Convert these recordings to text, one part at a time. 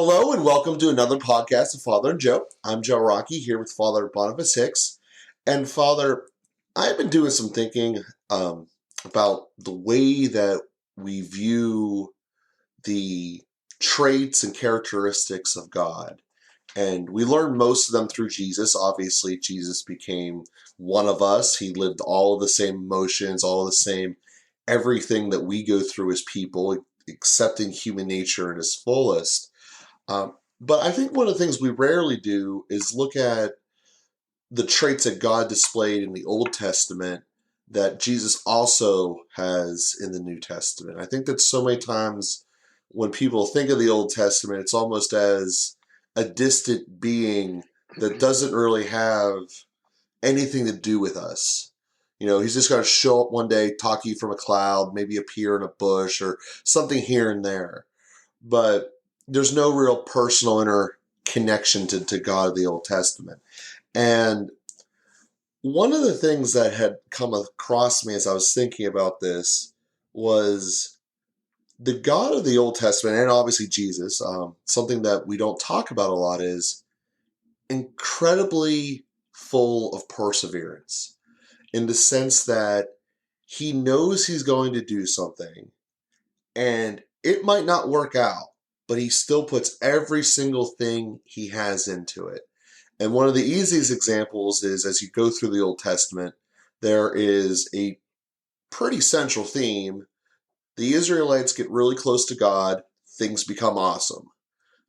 Hello and welcome to another podcast of Father and Joe. I'm Joe Rocky here with Father Boniface Hicks. And Father, I've been doing some thinking about the way that we view the traits and characteristics of God. And we learned most of them through Jesus. Obviously, Jesus became one of us. He lived all of the same emotions, all of the same everything that we go through as people, accepting human nature in its fullest. But I think one of the things we rarely do is look at the traits that God displayed in the Old Testament that Jesus also has in the New Testament. I think that so many times when people think of the Old Testament, it's almost as a distant being that doesn't really have anything to do with us. You know, he's just going to show up one day, talk to you from a cloud, maybe appear in a bush or something here and there. But there's no real personal inner connection to God of the Old Testament. And one of the things that had come across me as I was thinking about this was the God of the Old Testament, and obviously Jesus, something that we don't talk about a lot, is incredibly full of perseverance in the sense that he knows he's going to do something and it might not work out, but he still puts every single thing he has into it. And one of the easiest examples is as you go through the Old Testament, there is a pretty central theme. The Israelites get really close to God, things become awesome.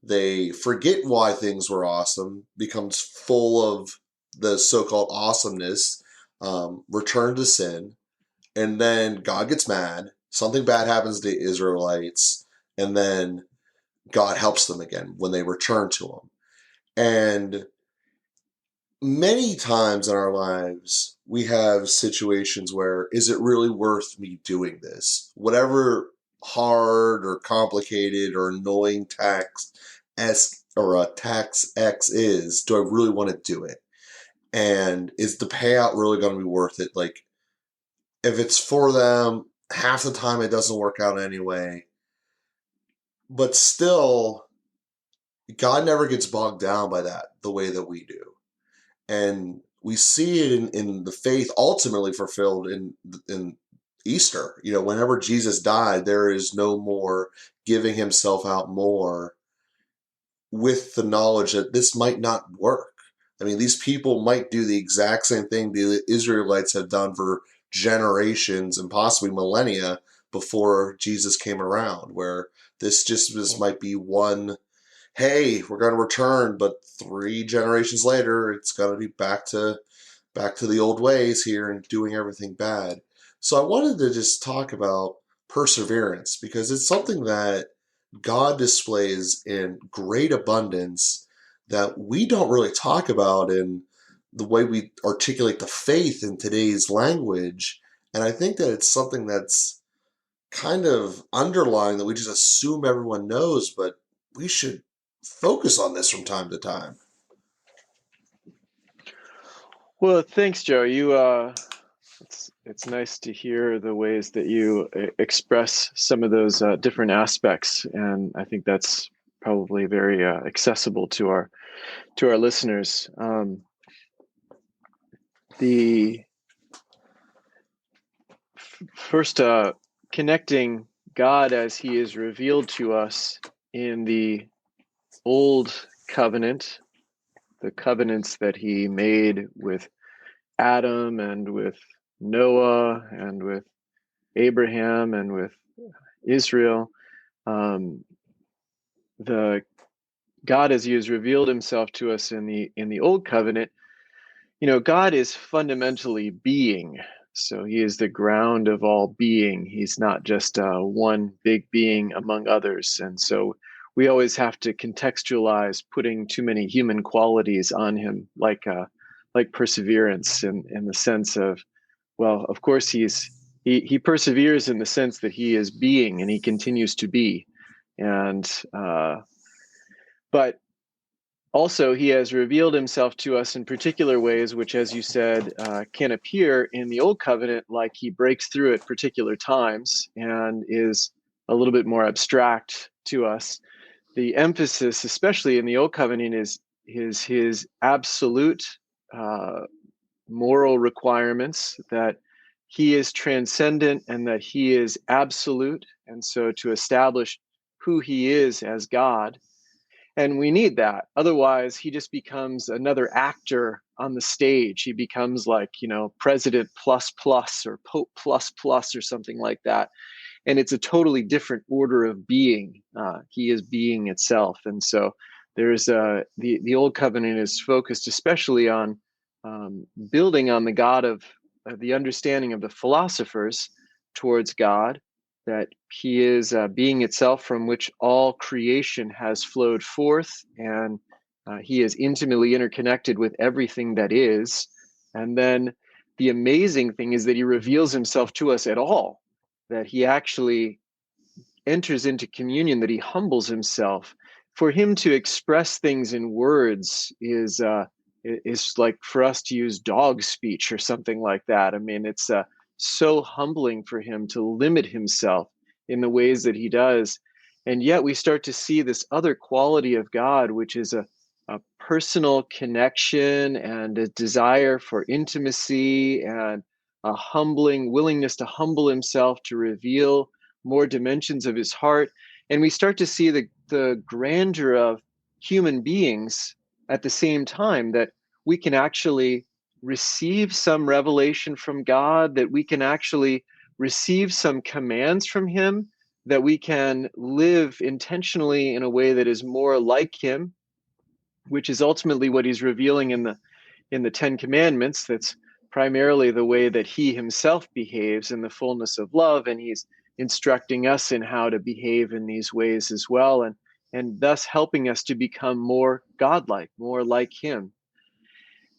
They forget why things were awesome, becomes full of the so-called awesomeness, return to sin, and then God gets mad, something bad happens to the Israelites, and then God helps them again when they return to him. And many times in our lives, we have situations where, is it really worth me doing this? Whatever hard or complicated or annoying tax S or a tax X is, do I really want to do it? And is the payout really going to be worth it? Like, if it's for them, half the time it doesn't work out anyway. But still, God never gets bogged down by that the way that we do. And we see it in the faith ultimately fulfilled in Easter. You know, whenever Jesus died, there is no more giving himself out more with the knowledge that this might not work. I mean, these people might do the exact same thing the Israelites have done for generations and possibly millennia before Jesus came around, where this might be one, hey, we're going to return, but 3 generations later, it's going to be back to the old ways here and doing everything bad. So I wanted to just talk about perseverance because it's something that God displays in great abundance that we don't really talk about in the way we articulate the faith in today's language. And I think that it's something that's kind of underlying that we just assume everyone knows, but we should focus on this from time to time. Well, thanks, Joe. It's nice to hear the ways that you express some of those different aspects, and I think that's probably very accessible to our listeners. The first connecting God as He is revealed to us in the Old Covenant, the covenants that He made with Adam and with Noah and with Abraham and with Israel. The God, as He has revealed Himself to us in the Old Covenant, God is fundamentally being. So He is the ground of all being. He's not just one big being among others. And so we always have to contextualize putting too many human qualities on Him, like perseverance in the sense of, well, of course he perseveres in the sense that He is being and He continues to be. And but also, He has revealed Himself to us in particular ways, which, as you said, can appear in the Old Covenant like He breaks through at particular times and is a little bit more abstract to us. the emphasis, especially in the Old Covenant, is his absolute uh, moral requirements, that he is transcendent and that he is absolute. And so to establish who he is as God, and we need that. Otherwise, he just becomes another actor on the stage. He becomes like, President plus plus or Pope plus plus or something like that. And it's a totally different order of being. He is being itself. And so there's the Old Covenant is focused especially on building on the God of the understanding of the philosophers towards God, that he is being itself from which all creation has flowed forth, and he is intimately interconnected with everything that is. And then the amazing thing is that he reveals himself to us at all, that he actually enters into communion, that he humbles himself. For him to express things in words is like for us to use dog speech or something like that. I mean, it's so humbling for him to limit himself in the ways that he does. And yet we start to see this other quality of God, which is a personal connection and a desire for intimacy and a humbling willingness to humble himself to reveal more dimensions of his heart. And we start to see the grandeur of human beings at the same time, that we can actually receive some revelation from God, that we can actually receive some commands from him, that we can live intentionally in a way that is more like him, which is ultimately what he's revealing in the Ten Commandments. That's primarily the way that he himself behaves in the fullness of love, and he's instructing us in how to behave in these ways as well, and thus helping us to become more godlike, more like him.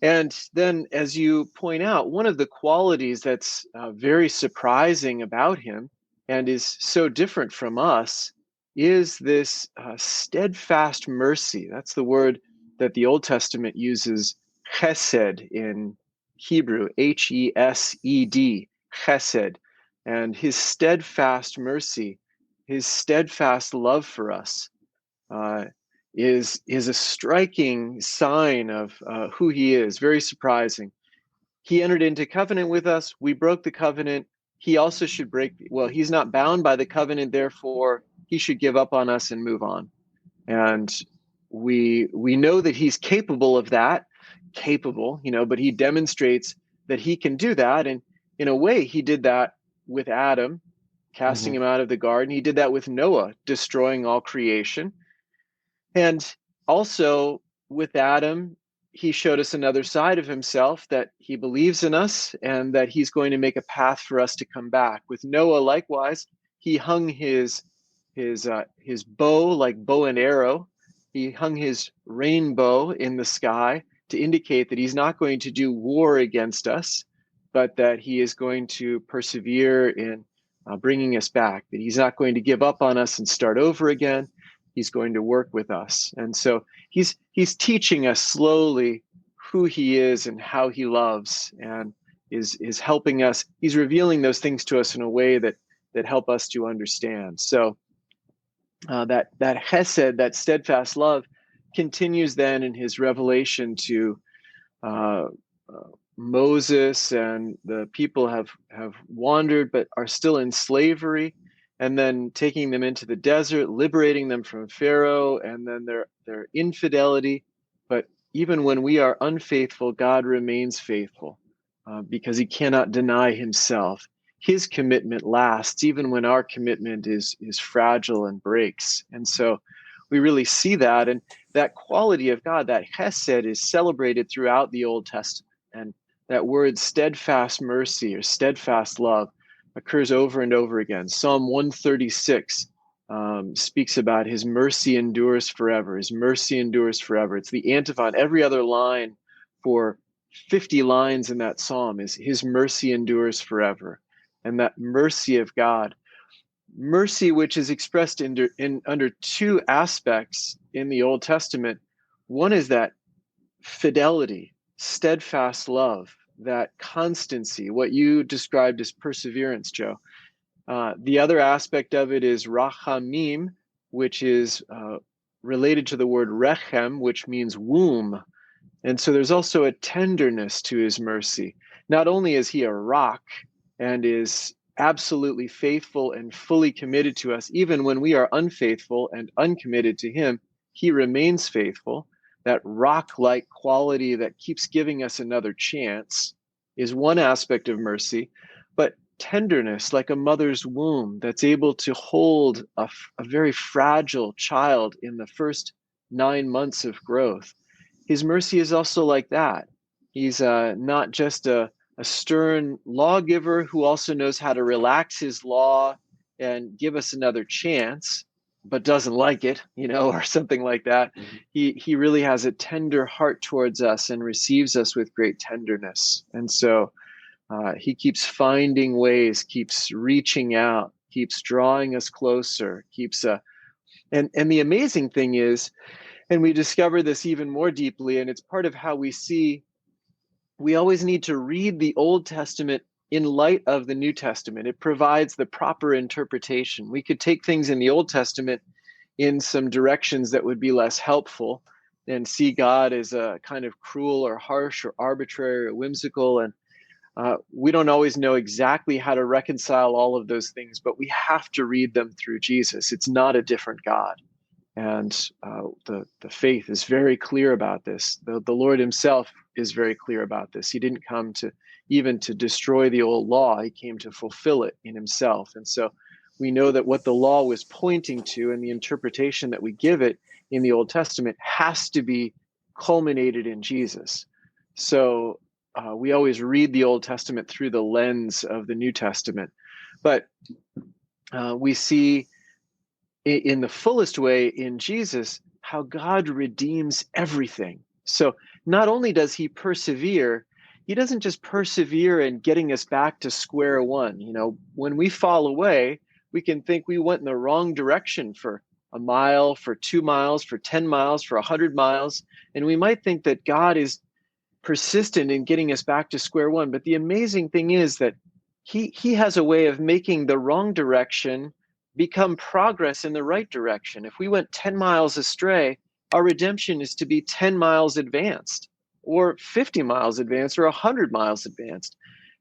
And then, as you point out, one of the qualities that's very surprising about him and is so different from us is this steadfast mercy. That's the word that the Old Testament uses, chesed in Hebrew, Hesed, chesed. And his steadfast mercy, his steadfast love for us, uh, is a striking sign of who he is. Very surprising. He entered into covenant with us. We broke the covenant. He also should break. Well, he's not bound by the covenant, therefore he should give up on us and move on. And we know that he's capable of that, but he demonstrates that he can do that. And in a way, he did that with Adam, casting Mm-hmm. him out of the garden. He did that with Noah, destroying all creation. And also with Adam, he showed us another side of himself, that he believes in us and that he's going to make a path for us to come back. With Noah, likewise, he hung his bow, like bow and arrow. He hung his rainbow in the sky to indicate that he's not going to do war against us, but that he is going to persevere in bringing us back, that he's not going to give up on us and start over again. He's going to work with us. And so he's teaching us slowly who he is and how he loves, and is helping us. He's revealing those things to us in a way that help us to understand. So that chesed, that steadfast love, continues then in his revelation to uh, Moses, and the people have wandered but are still in slavery, and then taking them into the desert, liberating them from Pharaoh, and then their infidelity. But even when we are unfaithful, God remains faithful because he cannot deny himself. His commitment lasts even when our commitment is fragile and breaks. And so we really see that, and that quality of God, that chesed, is celebrated throughout the Old Testament. And that word steadfast mercy or steadfast love occurs over and over again. Psalm 136 speaks about his mercy endures forever. His mercy endures forever. It's the antiphon. Every other line for 50 lines in that psalm is his mercy endures forever. And that mercy of God, mercy which is expressed under two aspects in the Old Testament. One is that fidelity, steadfast love, that constancy, what you described as perseverance, Joe. The other aspect of it is rachamim, which is related to the word rechem, which means womb. And so there's also a tenderness to his mercy. Not only is he a rock and is absolutely faithful and fully committed to us, even when we are unfaithful and uncommitted to him, he remains faithful. That rock like quality that keeps giving us another chance is one aspect of mercy. But tenderness, like a mother's womb, that's able to hold a very fragile child in the first 9 months of growth. His mercy is also like that. He's not just a stern lawgiver who also knows how to relax his law and give us another chance, but doesn't like it, or something like that. Mm-hmm. He really has a tender heart towards us and receives us with great tenderness. And so he keeps finding ways, keeps reaching out, keeps drawing us closer, keeps and the amazing thing is, and we discover this even more deeply, and it's part of how we see we always need to read the Old Testament in light of the New Testament. It provides the proper interpretation. We could take things in the Old Testament in some directions that would be less helpful and see God as a kind of cruel or harsh or arbitrary or whimsical. And we don't always know exactly how to reconcile all of those things, but we have to read them through Jesus. It's not a different God. And the faith is very clear about this. The Lord himself is very clear about this. He didn't come to even to destroy the old law. He came to fulfill it in himself. And so we know that what the law was pointing to and the interpretation that we give it in the Old Testament has to be culminated in Jesus. So we always read the Old Testament through the lens of the New Testament. But we see in the fullest way in Jesus how God redeems everything. So not only does he persevere, he doesn't just persevere in getting us back to square one. When we fall away, we can think we went in the wrong direction for a mile, for 2 miles, for 10 miles, for 100 miles. And we might think that God is persistent in getting us back to square one. But the amazing thing is that he has a way of making the wrong direction become progress in the right direction. If we went 10 miles astray, our redemption is to be 10 miles advanced, or 50 miles advanced, or 100 miles advanced.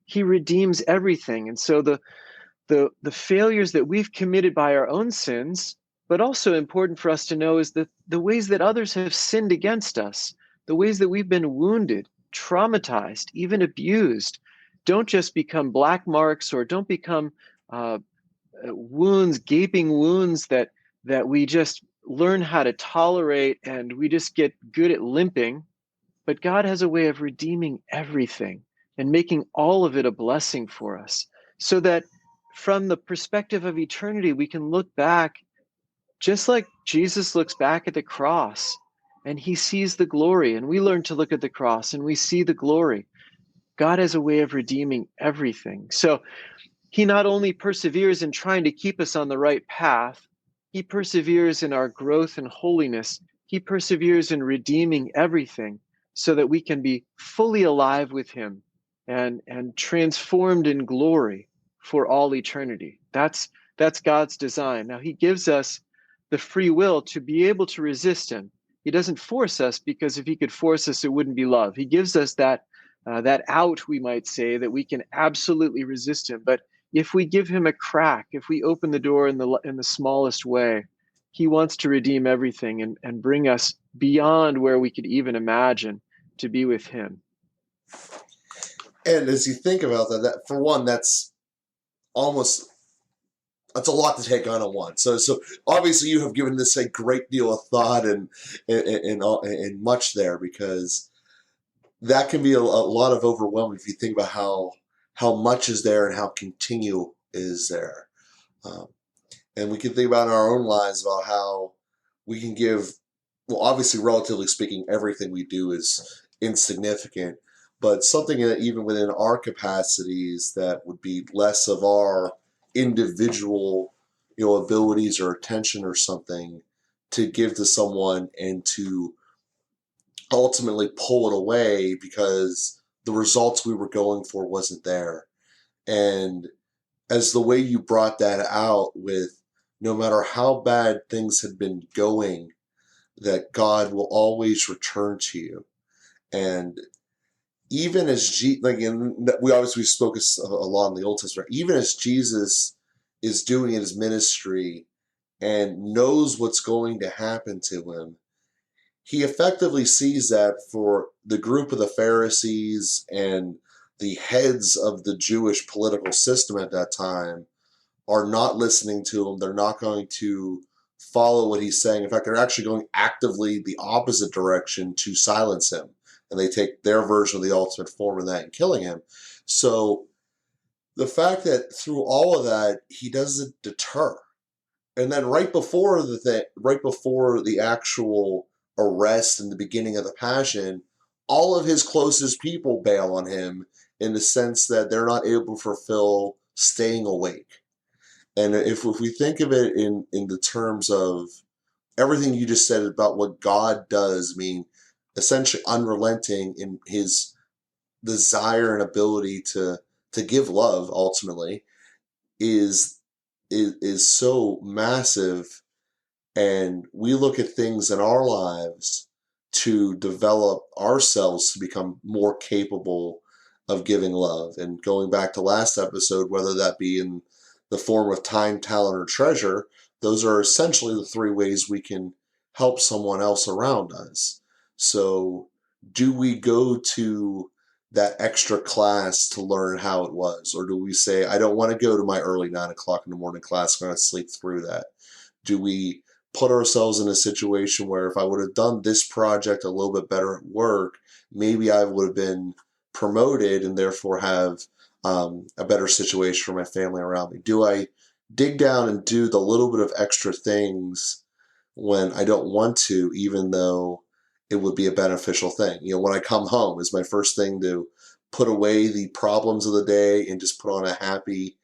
He redeems everything. And so the failures that we've committed by our own sins, but also important for us to know, is that the ways that others have sinned against us, the ways that we've been wounded, traumatized, even abused, don't just become black marks, or don't become wounds, gaping wounds that we just learn how to tolerate and we just get good at limping. But God has a way of redeeming everything and making all of it a blessing for us, so that from the perspective of eternity, we can look back just like Jesus looks back at the cross and he sees the glory, and we learn to look at the cross and we see the glory. God has a way of redeeming everything. So he not only perseveres in trying to keep us on the right path, he perseveres in our growth and holiness. He perseveres in redeeming everything so that we can be fully alive with him and transformed in glory for all eternity. That's God's design. Now he gives us the free will to be able to resist him. He doesn't force us, because if he could force us, it wouldn't be love. He gives us that out, we might say, that we can absolutely resist him. But if we give him a crack, if we open the door in the smallest way, he wants to redeem everything and bring us beyond where we could even imagine to be with him. And as you think about that for one, that's a lot to take on at once. So obviously you have given this a great deal of thought and much there, because that can be a lot of overwhelming if you think about how much is there and how continual is there. And we can think about in our own lives about how we can give, well, obviously, relatively speaking, everything we do is insignificant, but something that even within our capacities that would be less of our individual, abilities or attention or something to give to someone and to ultimately pull it away because the results we were going for wasn't there. And as the way you brought that out with no matter how bad things had been going, that God will always return to you. And even as we obviously spoke a lot in the Old Testament, even as Jesus is doing his ministry and knows what's going to happen to him, he effectively sees that for the group of the Pharisees and the heads of the Jewish political system at that time are not listening to him. They're not going to follow what he's saying. In fact, they're actually going actively the opposite direction to silence him. And they take their version of the ultimate form of that and killing him. So the fact that through all of that, he doesn't deter. And then right before the actual arrest and the beginning of the passion, all of his closest people bail on him in the sense that they're not able to fulfill staying awake. And if we think of it in the terms of everything you just said about what God does, I mean, essentially unrelenting in his desire and ability to give love ultimately is is so massive. And we look at things in our lives to develop ourselves to become more capable of giving love. And going back to last episode, whether that be in the form of time, talent, or treasure, those are essentially the three ways we can help someone else around us. So, do we go to that extra class to learn how it was? Or do we say, I don't want to go to my early 9 o'clock in the morning class, I'm going to sleep through that? Do we put ourselves in a situation where if I would have done this project a little bit better at work, maybe I would have been promoted and therefore have a better situation for my family around me? Do I dig down and do the little bit of extra things when I don't want to, even though it would be a beneficial thing? You know, when I come home, is my first thing to put away the problems of the day and just put on a happy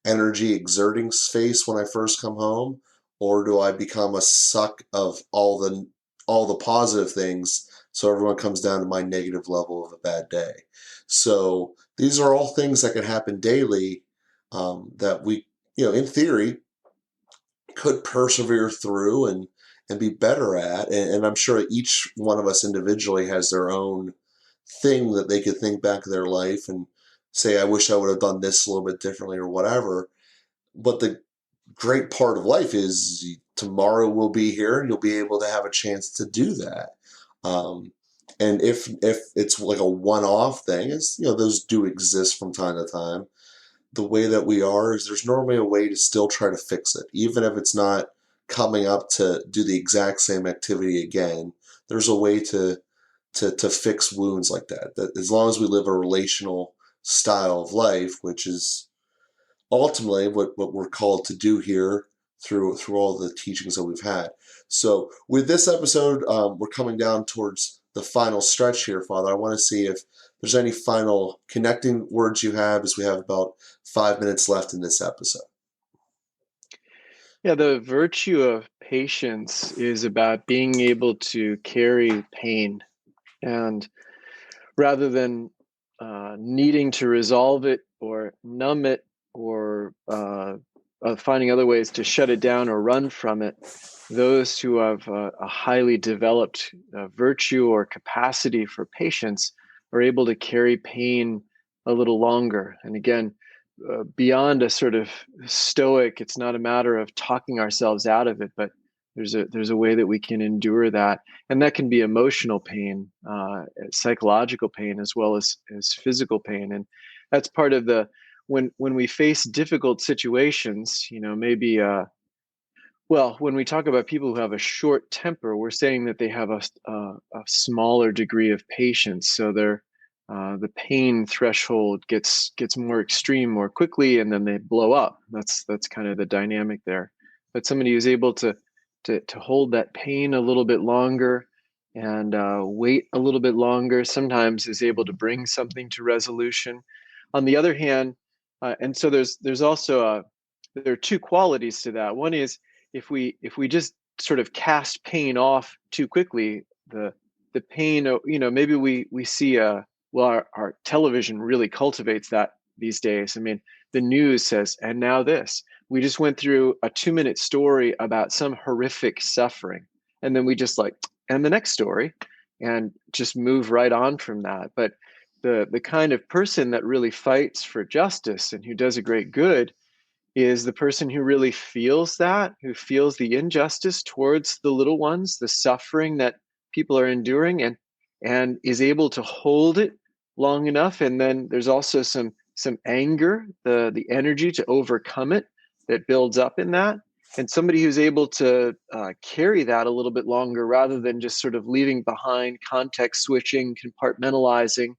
energy exerting face when I first come home? Or do I become a suck of all the positive things so everyone comes down to my negative level of a bad day? So these are all things that can happen daily, that we, in theory, could persevere through and be better at. And I'm sure each one of us individually has their own thing that they could think back of their life and say, I wish I would have done this a little bit differently or whatever. But the great part of life is tomorrow will be here and you'll be able to have a chance to do that. Um, and if it's like a one-off thing, is those do exist from time to time. The way that we are is there's normally a way to still try to fix it, even if it's not coming up to do the exact same activity again. There's a way to fix wounds like that. That as long as we live a relational style of life, which is ultimately what we're called to do here through all the teachings that we've had. So with this episode, we're coming down towards the final stretch here, Father. I want to see if there's any final connecting words you have, as we have about 5 minutes left in this episode. Yeah, the virtue of patience is about being able to carry pain, and rather than needing to resolve it or numb it or finding other ways to shut it down or run from it, those who have a highly developed virtue or capacity for patience are able to carry pain a little longer. And again, beyond a sort of stoic, it's not a matter of talking ourselves out of it, but there's a way that we can endure that, and that can be emotional pain, psychological pain, as well as physical pain. And that's part of the when we face difficult situations, maybe well, when we talk about people who have a short temper, we're saying that they have a smaller degree of patience. So the pain threshold gets more extreme more quickly, and then they blow up. That's kind of the dynamic there. But somebody who's able to hold that pain a little bit longer and wait a little bit longer, sometimes is able to bring something to resolution. On the other hand, and so there's also there are two qualities to that. One is if we just sort of cast pain off too quickly, the pain, maybe we see well, our television really cultivates that these days. I mean, the news says, and now this. We just went through a 2-minute story about some horrific suffering, and then we just like and the next story, and just move right on from that. But the kind of person that really fights for justice and who does a great good is the person who really feels that, who feels the injustice towards the little ones, the suffering that people are enduring, and is able to hold it long enough. And then there's also some anger, the energy to overcome it that builds up in that. And somebody who's able to carry that a little bit longer rather than just sort of leaving behind, context switching, compartmentalizing,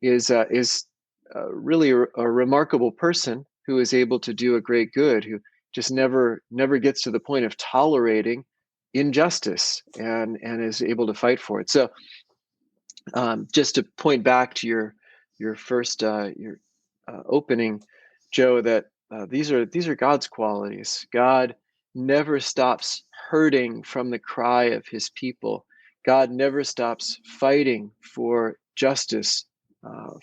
is really a remarkable person who is able to do a great good, who just never gets to the point of tolerating injustice and is able to fight for it. So just to point back to your first your opening, Joe, that these are God's qualities. God never stops hurting from the cry of his people. God never stops fighting for justice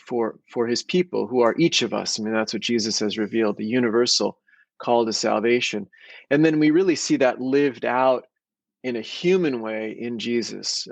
for his people, who are each of us. I mean, that's what Jesus has revealed, the universal call to salvation. And then we really see that lived out in a human way in Jesus.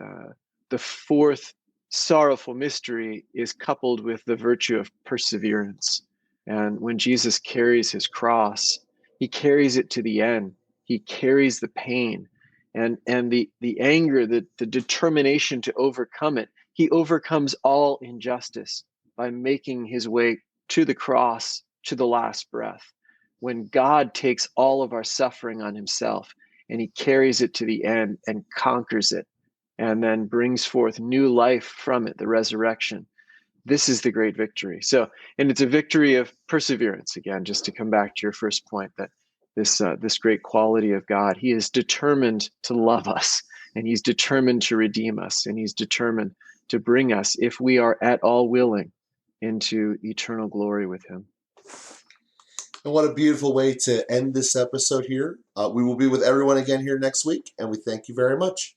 The fourth sorrowful mystery is coupled with the virtue of perseverance. And when Jesus carries his cross, he carries it to the end. He carries the pain and the anger, the determination to overcome it. He overcomes all injustice by making his way to the cross to the last breath. When God takes all of our suffering on himself, and he carries it to the end and conquers it and then brings forth new life from it, the resurrection. This is the great victory. So, and it's a victory of perseverance. Again, just to come back to your first point, that this great quality of God, he is determined to love us, and he's determined to redeem us, and he's determined to bring us, if we are at all willing, into eternal glory with him. And what a beautiful way to end this episode here. We will be with everyone again here next week, and we thank you very much.